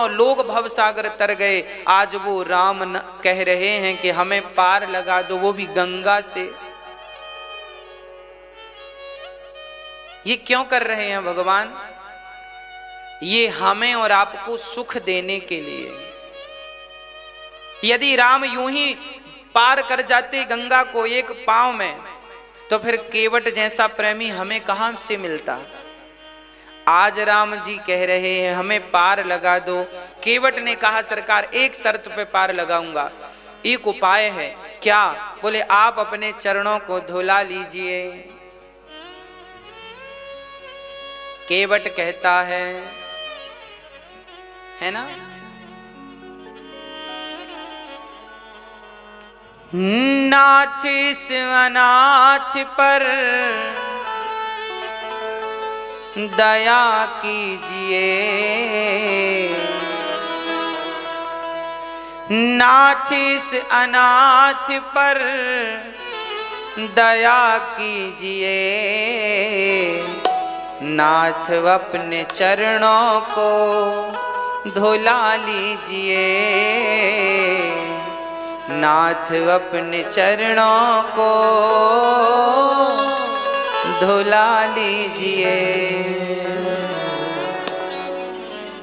करोड़ों लोग भवसागर तर गए, आज वो राम कह रहे हैं कि हमें पार लगा दो, वो भी गंगा से। ये क्यों कर रहे हैं भगवान? ये हमें और आपको सुख देने के लिए। यदि राम यूं ही पार कर जाते गंगा को एक पांव में, तो फिर केवट जैसा प्रेमी हमें कहां से मिलता। आज राम जी कह रहे हैं हमें पार लगा दो। केवट ने कहा सरकार एक शर्त पे पार लगाऊंगा, एक उपाय है। क्या? बोले आप अपने चरणों को धुला लीजिए। केवट कहता है ना, नाच इस अनाथ पर दया कीजिए, नाच इस अनाथ पर दया कीजिए, नाथ अपने चरणों को धुला लीजिए, नाथ अपने चरणों को धुला लीजिए।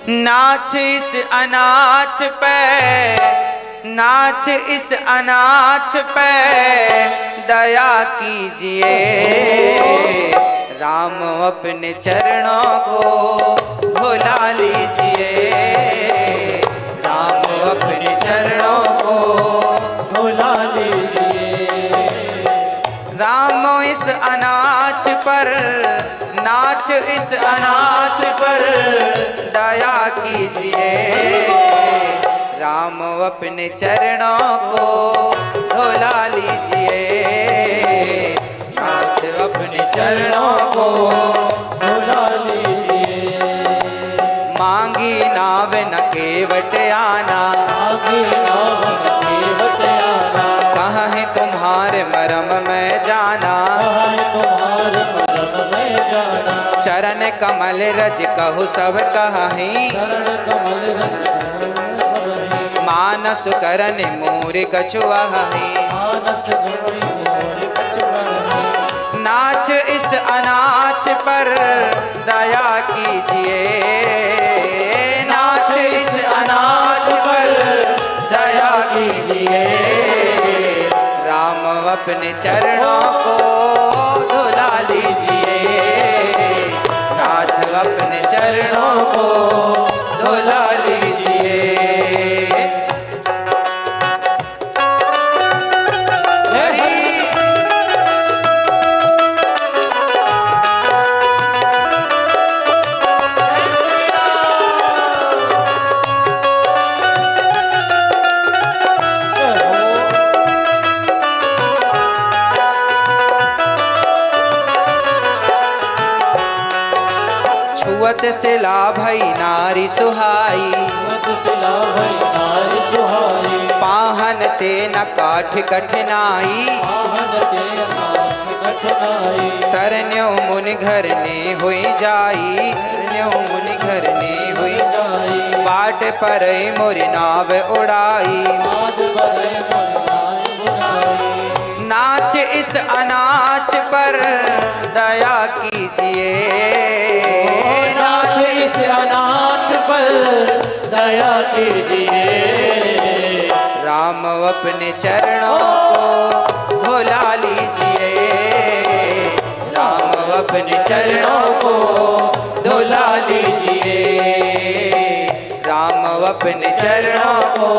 नाथ इस अनाथ पे, नाथ इस अनाथ पे दया कीजिए, राम अपने चरणों को धुला लीजिए, राम अपने चरणों को धुला लीजिए। राम इस अनाथ पर, नाथ इस अनाथ पर दया कीजिए, राम अपने चरणों को धुला लीजिए, नाथ अपने चरणों को धुला लीजिए। मांगी नाव न केवट आना, मांगी नाव न केवट आना, कहाँ है तुम्हारे मरम में जाना, कहाँ है तुम्हारे मरम में जाना। चरण कमल रज कहु सब कहीं, चरण कमल रज मानस करन मोर कछुआही, मानस करन मोर कछुआही। नाथ इस अनाथ पर दया कीजिए, नाथ इस अनाथ पर दया कीजिए, राम अपने चरणों को धुला लीजिए, नाथ अपने चरणों को धुला लीजिए। छुअत से लाभई नारी सुहाई, पाहन ते न काठ कठिनाई, तरन्यो मुनि घर ने हुई जाई, तरन्यो मुनि घर ने हुई जाई। बाट पर मोरी नाव उड़ाई, नाथ इस अनाथ पर दया कीजिए, नाथ इस अनाथ पर दया कीजिए, राम अपने चरणों को धुला लीजिए, राम अपने चरणों को धुला लीजिए, राम अपने चरणों को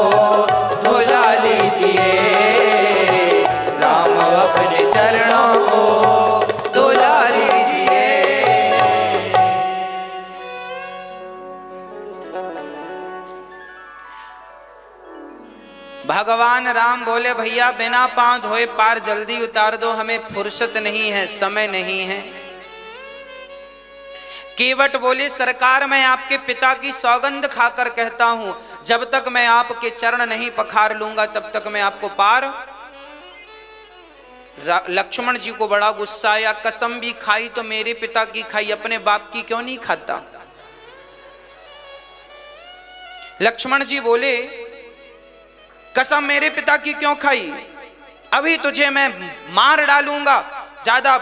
धुला लीजिए, राम अपने चरणों को धुला लीजिए। भगवान राम बोले भैया बिना पांव धोए पार जल्दी उतार दो, हमें फुर्सत नहीं है, समय नहीं है। केवट बोले सरकार मैं आपके पिता की सौगंध खाकर कहता हूं, जब तक मैं आपके चरण नहीं पखार लूंगा तब तक मैं आपको पार। लक्ष्मण जी को बड़ा गुस्सा आया, कसम भी खाई तो मेरे पिता की खाई, अपने बाप की क्यों नहीं खाता। लक्ष्मण जी बोले, कसम मेरे पिता की क्यों खाई, अभी तुझे मैं मार डालूंगा। ज्यादा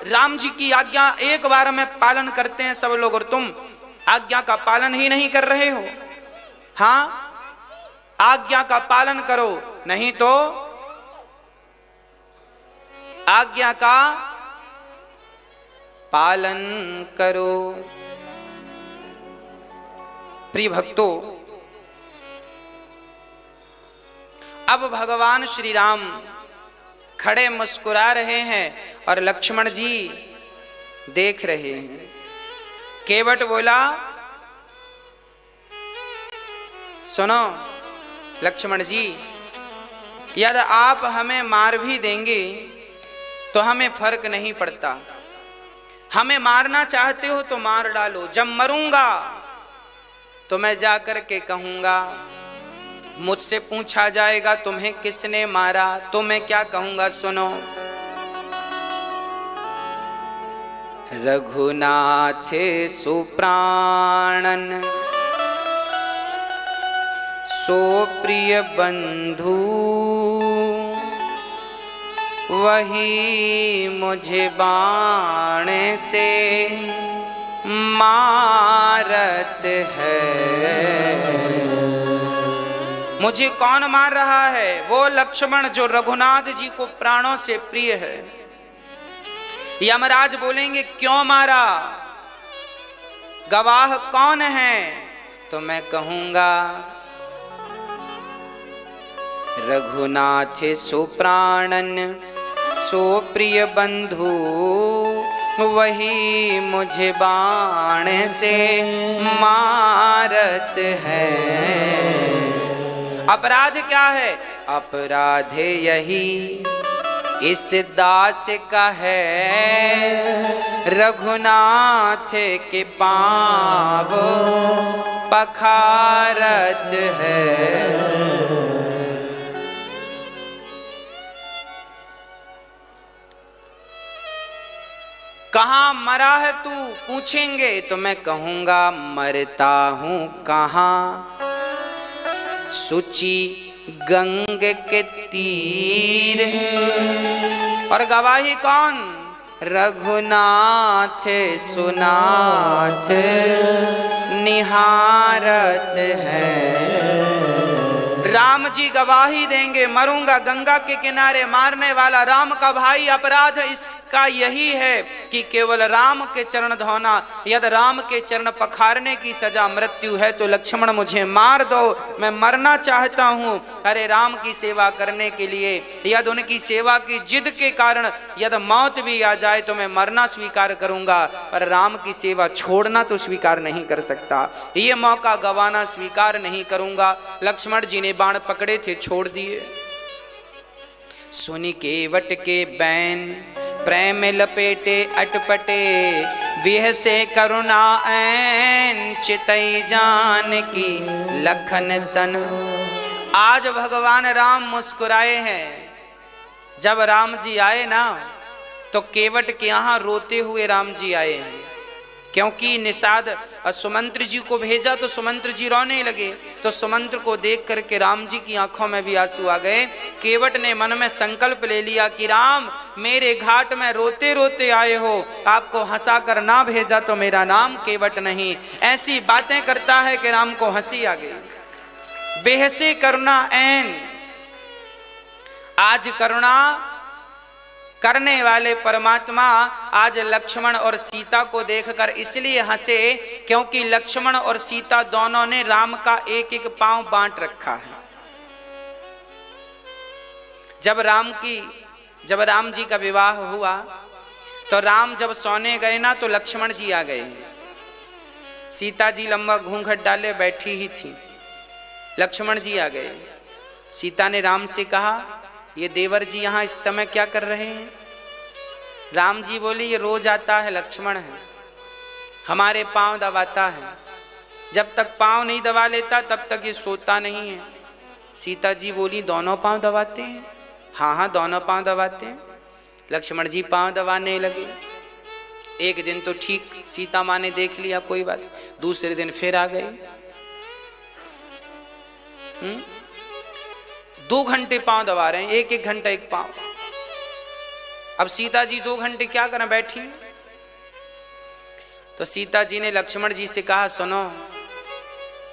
राम जी की आज्ञा एक बार में पालन करते हैं सब लोग, और तुम आज्ञा का पालन ही नहीं कर रहे हो। हां, आज्ञा का पालन करो, नहीं तो आज्ञा का पालन करो। प्रिय भक्तों, अब भगवान श्री राम खड़े मुस्कुरा रहे हैं और लक्ष्मण जी देख रहे हैं। केवट बोला, सुनो लक्ष्मण जी, यदि आप हमें मार भी देंगे तो हमें फर्क नहीं पड़ता। हमें मारना चाहते हो तो मार डालो, जब मरूंगा तो मैं जाकर के कहूंगा, मुझसे पूछा जाएगा तुम्हें किसने मारा, तो मैं क्या कहूंगा, सुनो। रघुनाथ सुप्राणन सो प्रिय बंधु, वही मुझे बाण से मारत है। मुझे कौन मार रहा है? वो लक्ष्मण जो रघुनाथ जी को प्राणों से प्रिय है। यमराज बोलेंगे, क्यों मारा, गवाह कौन है? तो मैं कहूंगा, रघुनाथ सुप्राणन सो प्रिय बंधु, वही मुझे बाण से मारत है। अपराध क्या है? अपराध यही इस दास का है, रघुनाथ के पाँव पखारत है। कहाँ मरा है तू, पूछेंगे तो मैं कहूंगा, मरता हूं कहाँ, सुचि गंग के तीर। और गवाही कौन? रघुनाथ सुनाथ निहारत है। राम जी गवाही देंगे, मरूंगा गंगा के किनारे, मारने वाला राम का भाई। अपराध इसका यही है कि केवल राम के चरण धोना। यदि राम के चरण पखारने की सजा मृत्यु है तो लक्ष्मण मुझे मार दो, मैं मरना चाहता हूं। अरे राम की सेवा करने के लिए, यदि उनकी सेवा की जिद के कारण यदि मौत भी आ जाए तो मैं मरना स्वीकार करूंगा, पर राम की सेवा छोड़ना तो स्वीकार नहीं कर सकता। ये मौका गंवाना स्वीकार नहीं करूंगा। लक्ष्मण जी ने बाण पकड़े थे, छोड़ दिए। सुनि केवट के बैन प्रेम लपेटे अटपटे, विह से करुणा ऐन चितई जान की लखन तन। आज भगवान राम मुस्कुराए हैं। जब राम जी आए ना तो केवट के यहाँ रोते हुए राम जी आए हैं, क्योंकि निषाद सुमंत्र जी को भेजा तो सुमंत्र जी रोने लगे। तो सुमंत्र को देख करके राम जी की आंखों में भी आंसू आ गए। केवट ने मन में संकल्प ले लिया कि राम मेरे घाट में रोते रोते आए हो, आपको हंसा कर ना भेजा तो मेरा नाम केवट नहीं। ऐसी बातें करता है कि राम को हंसी आ गई। बेहसे करुणा ऐन, आज करुणा करने वाले परमात्मा आज लक्ष्मण और सीता को देखकर इसलिए हंसे क्योंकि लक्ष्मण और सीता दोनों ने राम का एक एक पांव बांट रखा है। जब राम जी का विवाह हुआ तो राम जब सोने गए ना तो लक्ष्मण जी आ गए। सीता जी लंबा घूंघट डाले बैठी ही थी। लक्ष्मण जी आ गए। सीता ने राम से कहा, ये देवर जी यहाँ इस समय क्या कर रहे हैं? राम जी बोले, ये रोज आता है, लक्ष्मण है, हमारे पांव दबाता है। जब तक पांव नहीं दबा लेता तब तक ये सोता नहीं है। सीता जी बोली, दोनों पांव दबाते हैं? हाँ हाँ, दोनों पांव दबाते हैं। लक्ष्मण जी पांव दबाने लगे। एक दिन तो ठीक सीता माँ ने देख लिया, कोई बात। दूसरे दिन फिर आ गए। 2 घंटे पांव दबा रहे हैं, एक घंटा एक पांव। अब सीता जी 2 घंटे क्या करें, बैठी। तो सीता जी ने लक्ष्मण जी से कहा, सुनो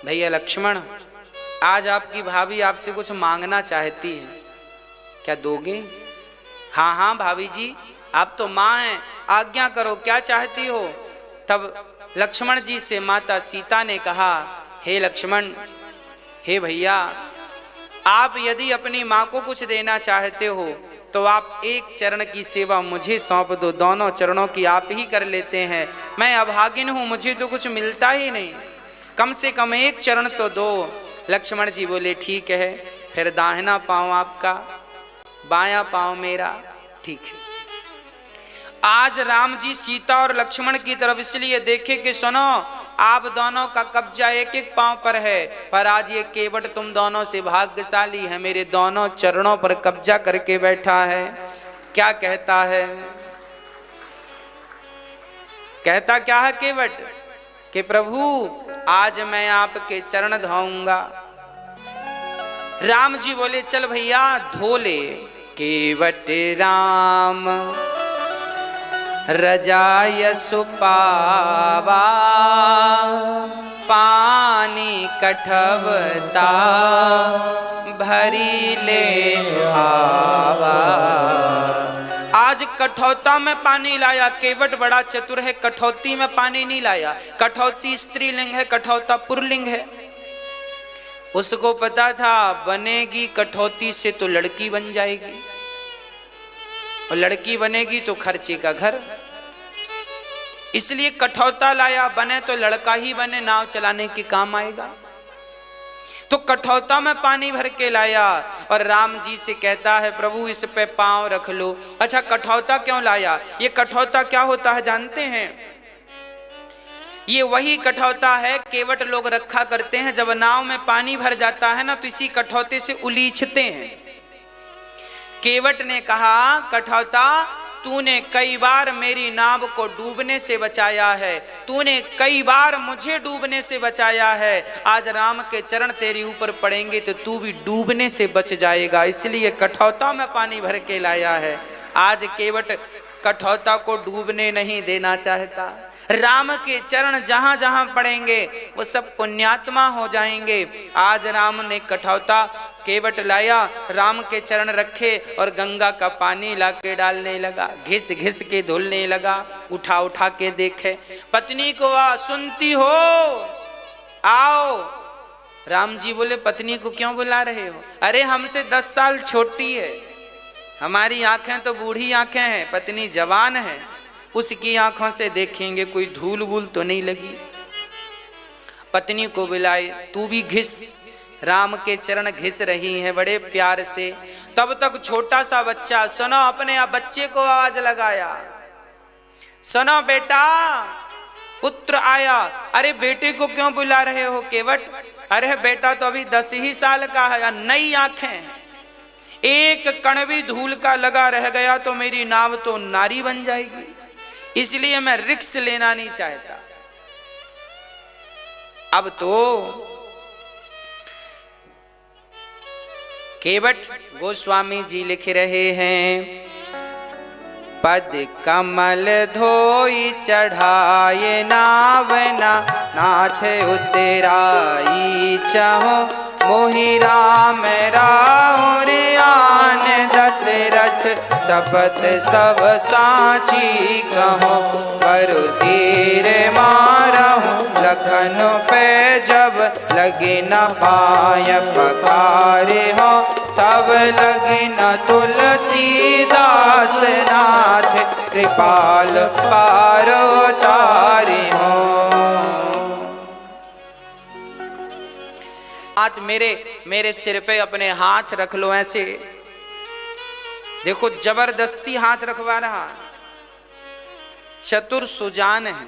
भैया लक्ष्मण, आज आपकी भाभी आपसे कुछ मांगना चाहती है, क्या दोगे? हाँ हाँ भाभी जी, आप तो माँ हैं, आज्ञा करो, क्या चाहती हो? तब लक्ष्मण जी से माता सीता ने कहा, हे लक्ष्मण, हे भैया, आप यदि अपनी माँ को कुछ देना चाहते हो तो आप एक चरण की सेवा मुझे सौंप दो, दोनों चरणों की आप ही कर लेते हैं। मैं अभागिन हूँ, मुझे तो कुछ मिलता ही नहीं, कम से कम एक चरण तो दो। लक्ष्मण जी बोले, ठीक है, फिर दाहिना पांव आपका, बायां पांव मेरा, ठीक है। आज राम जी सीता और लक्ष्मण की तरफ इसलिए देखे कि सुनो, आप दोनों का कब्जा एक एक पांव पर है, पर आज ये केवट तुम दोनों से भाग्यशाली है, मेरे दोनों चरणों पर कब्जा करके बैठा है। क्या कहता है? कहता क्या है केवट कि प्रभु आज मैं आपके चरण धोऊंगा। राम जी बोले, चल भैया धो ले। केवट राम रजाय सुपावा, पानी कठवता भरी ले आवा। आज कठौता में पानी लाया, केवट बड़ा चतुर है, कठौती में पानी नहीं लाया। कठौती स्त्रीलिंग है, कठौता पुरलिंग है। उसको पता था बनेगी कठौती से तो लड़की बन जाएगी, और लड़की बनेगी तो खर्चे का घर, इसलिए कठौता लाया। बने तो लड़का ही बने, नाव चलाने के काम आएगा। तो कठौता में पानी भर के लाया और राम जी से कहता है, प्रभु इस पे पांव रख लो। अच्छा, कठौता क्यों लाया? ये कठौता क्या होता है जानते हैं? ये वही कठौता है केवट लोग रखा करते हैं, जब नाव में पानी भर जाता है ना तो इसी कठौते से उलीचते हैं। केवट ने कहा, कठौता तूने कई बार मेरी नाव को डूबने से बचाया है, तूने कई बार मुझे डूबने से बचाया है, आज राम के चरण तेरे ऊपर पड़ेंगे तो तू भी डूबने से बच जाएगा, इसलिए कठौता में पानी भर के लाया है। आज केवट कठौता को डूबने नहीं देना चाहता। राम के चरण जहां जहां पड़ेंगे वो सब पुण्यात्मा हो जाएंगे। आज राम ने कठौता केवट लाया, राम के चरण रखे और गंगा का पानी लाके डालने लगा, घिस घिस के धुलने लगा, उठा उठा के देखे। पत्नी को सुनती हो, आओ। राम जी बोले, पत्नी को क्यों बुला रहे हो? अरे हमसे 10 साल छोटी है, हमारी आंखें तो बूढ़ी आंखें हैं, पत्नी जवान है, उसकी आंखों से देखेंगे कोई धूल वूल तो नहीं लगी। पत्नी को बुलाए, तू भी घिस। राम के चरण घिस रही हैं बड़े प्यार से। तब तक छोटा सा बच्चा, सुनो, अपने बच्चे को आवाज लगाया, सुनो बेटा, पुत्र आया। अरे बेटे को क्यों बुला रहे हो केवट? अरे बेटा तो अभी 10 ही साल का है, नई आंखें, एक कण भी धूल का लगा रह गया तो मेरी नाव तो नारी बन जाएगी, इसलिए मैं रिस्क लेना नहीं चाहता। अब तो केवट गोस्वामी जी लिख रहे हैं, पद कमल धोई चढ़ाए नावना, नाथ उतराई चाहो मोहि राम राउर आन। दशरथ सपत सब साची कहो, परु तीर मारहु लखन पे जब लगे न पाय पकारे हो, तब लगे न तुलसीदास नाथ कृपाल पारो तारे हो। आज मेरे सिर पे अपने हाथ रख लो ऐसे, देखो जबरदस्ती हाथ रखवा रहा, चतुर सुजान है,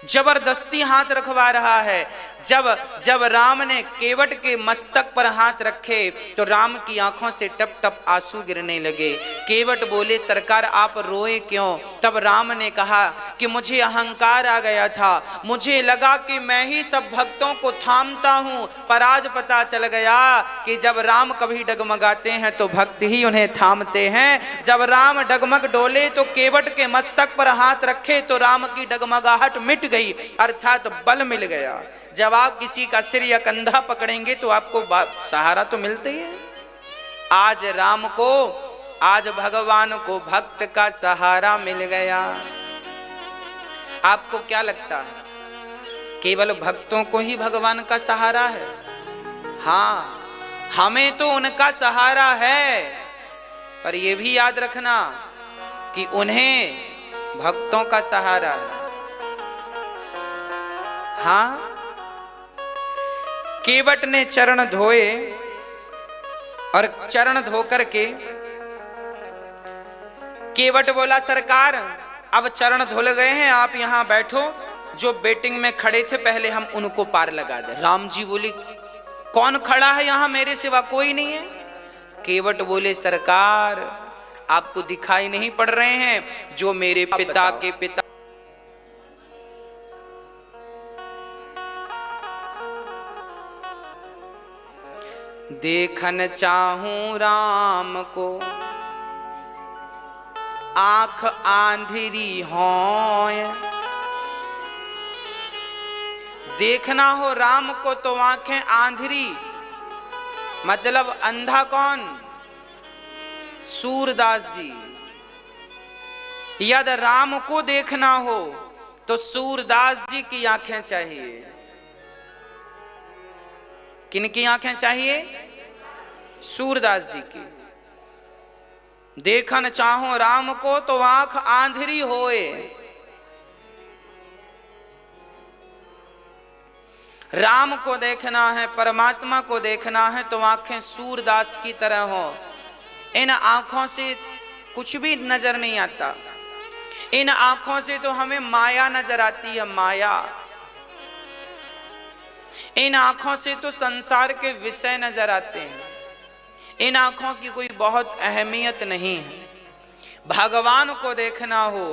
जबरदस्ती हाथ रखवा रहा है। जब जब राम ने केवट के मस्तक पर हाथ रखे तो राम की आंखों से टप टप आंसू गिरने लगे। केवट बोले, सरकार आप रोए क्यों? तब राम ने कहा कि मुझे अहंकार आ गया था, मुझे लगा कि मैं ही सब भक्तों को थामता हूं, पर आज पता चल गया कि जब राम कभी डगमगाते हैं तो भक्त ही उन्हें थामते हैं। जब राम डगमग डोले तो केवट के मस्तक पर हाथ रखे तो राम की डगमगाहट मिट गई, अर्थात बल मिल गया। जब आप किसी का सिर या कंधा पकड़ेंगे तो आपको सहारा तो मिलता ही है। आज राम को, आज भगवान को भक्त का सहारा मिल गया। आपको क्या लगता है केवल भक्तों को ही भगवान का सहारा है? हाँ, हमें तो उनका सहारा है, पर यह भी याद रखना कि उन्हें भक्तों का सहारा है। हाँ, केवट ने चरण धोए और चरण धोकर के केवट बोला, सरकार अब चरण धुल गए हैं, आप यहां बैठो, जो वेटिंग में खड़े थे पहले हम उनको पार लगा दे। राम जी बोले, कौन खड़ा है यहां मेरे सिवा? कोई नहीं है। केवट बोले, सरकार आपको दिखाई नहीं पड़ रहे हैं, जो मेरे पिता के पिता देखन चाहूं राम को, आंख आंधिरी होय। देखना हो राम को तो आंखें आंधिरी, मतलब अंधा कौन? सूरदास जी। यदि राम को देखना हो तो सूरदास जी की आंखें चाहिए। किनकी आंखें चाहिए? सूरदास जी की। देखन चाहो राम को तो आंख आंधरी होए। राम को देखना है, परमात्मा को देखना है तो आंखें सूरदास की तरह हो। इन आंखों से कुछ भी नजर नहीं आता, इन आंखों से तो हमें माया नजर आती है, माया। इन आंखों से तो संसार के विषय नजर आते हैं, इन आंखों की कोई बहुत अहमियत नहीं है। भगवान को देखना हो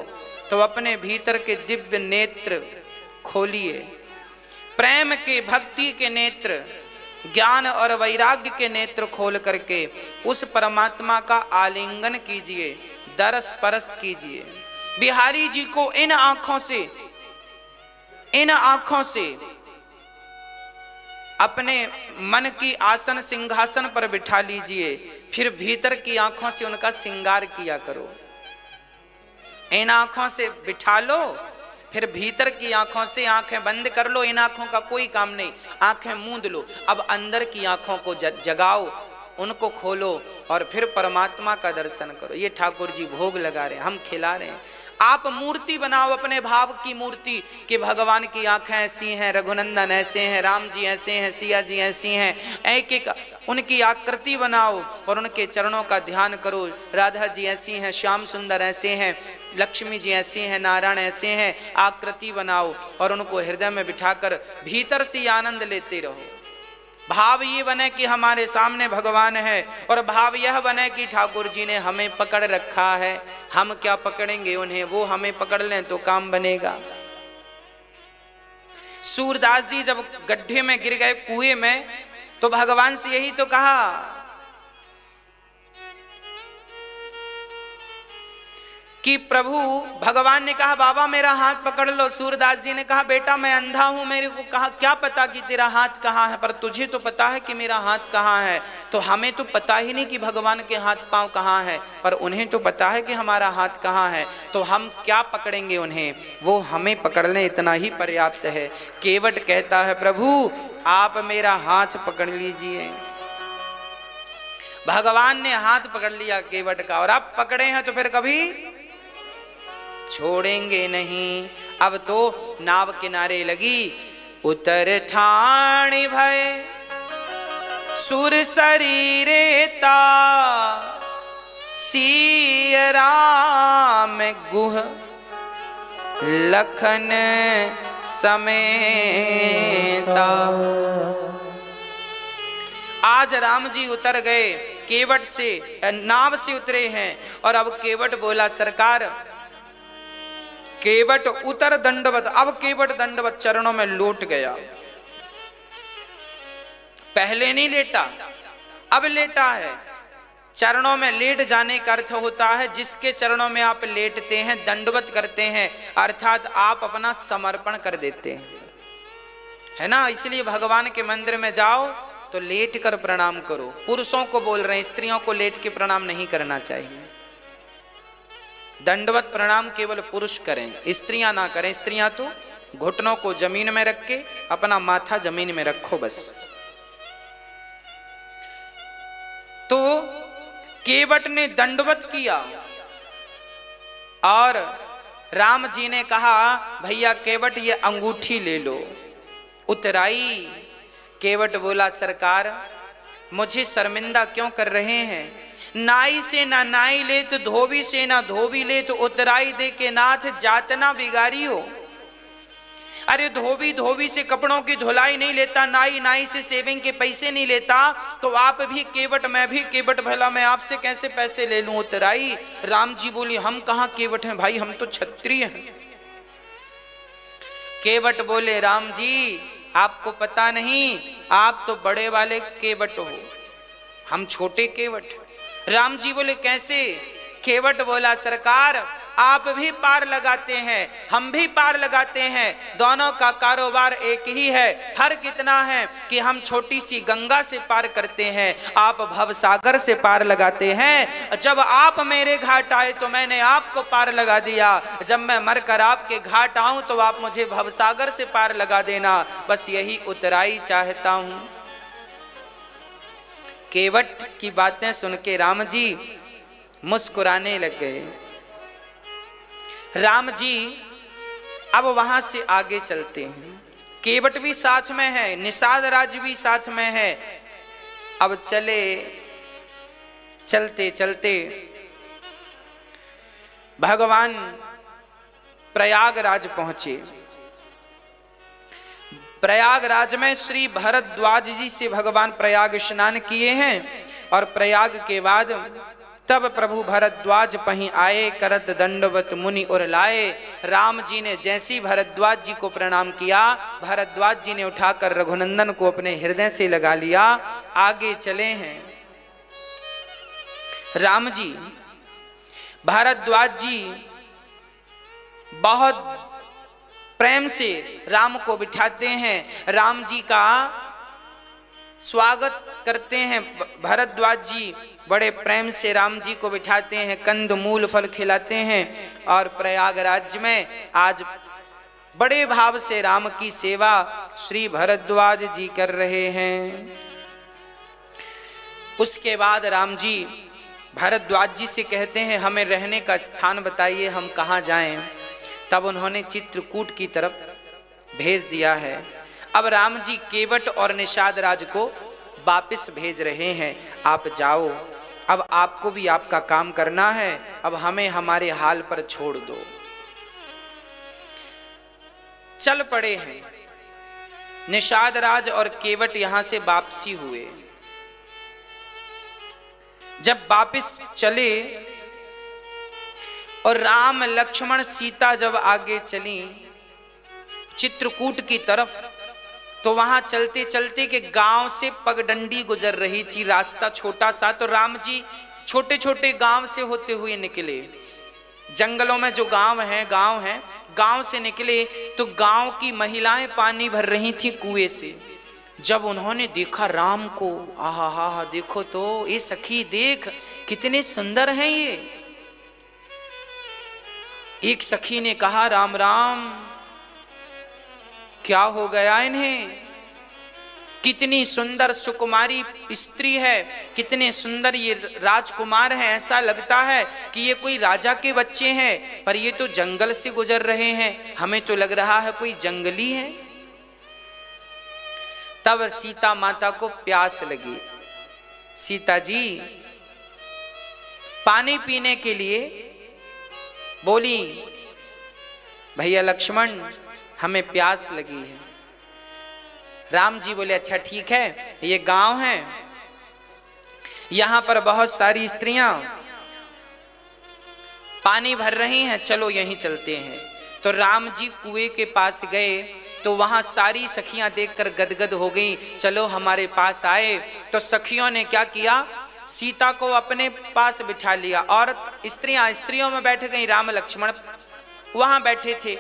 तो अपने भीतर के दिव्य नेत्र खोलिए, प्रेम के, भक्ति के नेत्र, ज्ञान और वैराग्य के नेत्र खोल करके उस परमात्मा का आलिंगन कीजिए, दरस परस कीजिए। बिहारी जी को इन आंखों से अपने मन की आसन सिंहासन पर बिठा लीजिए, फिर भीतर की आंखों से उनका श्रृंगार किया करो। इन आंखों से बिठा लो, फिर भीतर की आंखों से आंखें बंद कर लो। इन आंखों का कोई काम नहीं, आंखें मूंद लो। अब अंदर की आंखों को जगाओ, उनको खोलो और फिर परमात्मा का दर्शन करो। ये ठाकुर जी भोग लगा रहे हैं, हम खिला रहे हैं। आप मूर्ति बनाओ, अपने भाव की मूर्ति, कि भगवान की आंखें ऐसी हैं, रघुनंदन ऐसे हैं, राम जी ऐसे हैं, सिया जी ऐसी हैं। एक एक उनकी आकृति बनाओ और उनके चरणों का ध्यान करो। राधा जी ऐसी हैं, श्याम सुंदर ऐसे हैं, लक्ष्मी जी ऐसी हैं, नारायण ऐसे हैं। आकृति बनाओ और उनको हृदय में बिठाकर भीतर से आनंद लेते रहो। भाव ये बने कि हमारे सामने भगवान है, और भाव यह बने कि ठाकुर जी ने हमें पकड़ रखा है, हम क्या पकड़ेंगे उन्हें, वो हमें पकड़ लें तो काम बनेगा। सूरदास जी जब गड्ढे में गिर गए, कुएं में, तो भगवान से यही तो कहा कि प्रभु, भगवान ने कहा बाबा मेरा हाथ पकड़ लो। सूरदास जी ने कहा बेटा मैं अंधा हूं, मेरे को कहा क्या पता कि तेरा हाथ कहाँ है, पर तुझे तो पता है कि मेरा हाथ कहाँ है। तो हमें तो पता ही नहीं कि भगवान के हाथ पांव कहाँ है, पर उन्हें तो पता है कि हमारा हाथ कहाँ है। तो हम क्या पकड़ेंगे उन्हें, वो हमें पकड़ लें, इतना ही पर्याप्त है। केवट कहता है प्रभु आप मेरा हाथ पकड़ लीजिए। भगवान ने हाथ पकड़ लिया केवट का, और अब पकड़े हैं तो फिर कभी छोड़ेंगे नहीं। अब तो नाव किनारे लगी। उतर ठाणी भय सुर शरीरेता, सिय राम गुह लखन समेता। आज राम जी उतर गए केवट से, नाव से उतरे हैं और अब केवट बोला सरकार, केवट उतर दंडवत। अब केवट दंडवत चरणों में लौट गया। पहले नहीं लेटा, अब लेटा है। चरणों में लेट जाने का अर्थ होता है जिसके चरणों में आप लेटते हैं, दंडवत करते हैं, अर्थात आप अपना समर्पण कर देते हैं, है ना। इसलिए भगवान के मंदिर में जाओ तो लेट कर प्रणाम करो। पुरुषों को बोल रहे हैं, स्त्रियों को लेट के प्रणाम नहीं करना चाहिए। दंडवत प्रणाम केवल पुरुष करें, स्त्रियां ना करें। स्त्रियां तो घुटनों को जमीन में रख के अपना माथा जमीन में रखो बस। तो केवट ने दंडवत किया और राम जी ने कहा भैया केवट ये अंगूठी ले लो। उतराई। केवट बोला सरकार मुझे शर्मिंदा क्यों कर रहे हैं। नाई से ना नाई ले तो धोबी से ना धोबी ले तो उतराई दे के नाथ जातना बिगारी हो। अरे धोबी धोबी से कपड़ों की धुलाई नहीं लेता, नाई नाई से सेविंग के पैसे नहीं लेता, तो आप भी केवट मैं भी केवट, भला मैं आपसे कैसे पैसे ले लूं। उतराई। राम जी बोली हम कहां केवट हैं भाई, हम तो क्षत्रिय हैं। केवट बोले राम जी आपको पता नहीं, आप तो बड़े वाले केवट हो, हम छोटे केवट। राम जी बोले कैसे। केवट बोला सरकार आप भी पार लगाते हैं, हम भी पार लगाते हैं, दोनों का कारोबार एक ही है। फर्क इतना है कि हम छोटी सी गंगा से पार करते हैं, आप भवसागर से पार लगाते हैं। जब आप मेरे घाट आए तो मैंने आपको पार लगा दिया, जब मैं मरकर आपके घाट आऊं तो आप मुझे भवसागर से पार लगा देना। बस यही उतराई चाहता हूं। केवट की बातें सुन के राम जी मुस्कुराने लग गए। राम जी अब वहां से आगे चलते हैं। केवट भी साथ में है, निषाद राज भी साथ में है। अब चले चलते चलते भगवान प्रयागराज पहुंचे। प्रयागराज में श्री भरद्वाज जी से भगवान प्रयाग स्नान किए हैं और प्रयाग के बाद तब प्रभु भरद्वाज पहीं आए, करत दंडवत मुनि और लाए। राम जी ने जैसी भरद्वाज जी को प्रणाम किया, भरद्वाज जी ने उठाकर रघुनंदन को अपने हृदय से लगा लिया। आगे चले हैं राम जी। भरद्वाज जी बहुत प्रेम से राम को बिठाते हैं, राम जी का स्वागत करते हैं। भरद्वाज जी बड़े प्रेम से राम जी को बिठाते हैं, कंद मूल फल खिलाते हैं और प्रयागराज में आज बड़े भाव से राम की सेवा श्री भरद्वाज जी कर रहे हैं। उसके बाद राम जी भरद्वाज जी से कहते हैं हमें रहने का स्थान बताइए, हम कहाँ जाएं। तब उन्होंने चित्रकूट की तरफ भेज दिया है। अब राम जी केवट और निषाद राज को वापस भेज रहे हैं, आप जाओ, अब आपको भी आपका काम करना है, अब हमें हमारे हाल पर छोड़ दो। चल पड़े हैं। निषाद राज और केवट यहां से वापसी हुए। जब वापस चले और राम लक्ष्मण सीता जब आगे चली चित्रकूट की तरफ, तो वहां चलते चलते के गांव से पगडंडी गुजर रही थी, रास्ता छोटा सा। तो राम जी छोटे छोटे गांव से होते हुए निकले। जंगलों में जो गांव है गांव से निकले तो गांव की महिलाएं पानी भर रही थी कुएं से। जब उन्होंने देखा राम को, आहा हा देखो तो ये सखी देख कितने सुंदर हैं ये। एक सखी ने कहा राम राम क्या हो गया इन्हें, कितनी सुंदर सुकुमारी स्त्री है, कितने सुंदर ये राजकुमार हैं, ऐसा लगता है कि ये कोई राजा के बच्चे हैं, पर ये तो जंगल से गुजर रहे हैं, हमें तो लग रहा है कोई जंगली है। तब सीता माता को प्यास लगी। सीता जी पानी पीने के लिए बोली भैया लक्ष्मण हमें प्यास लगी है। राम जी बोले अच्छा ठीक है, ये गांव है, यहां पर बहुत सारी स्त्रियां पानी भर रही हैं, चलो यहीं चलते हैं। तो राम जी कुएं के पास गए तो वहां सारी सखियां देखकर गदगद हो गईं, चलो हमारे पास आए। तो सखियों ने क्या किया, सीता को अपने पास बिठा लिया, औरत स्त्रियों में बैठ गई, राम लक्ष्मण वहां बैठे थे।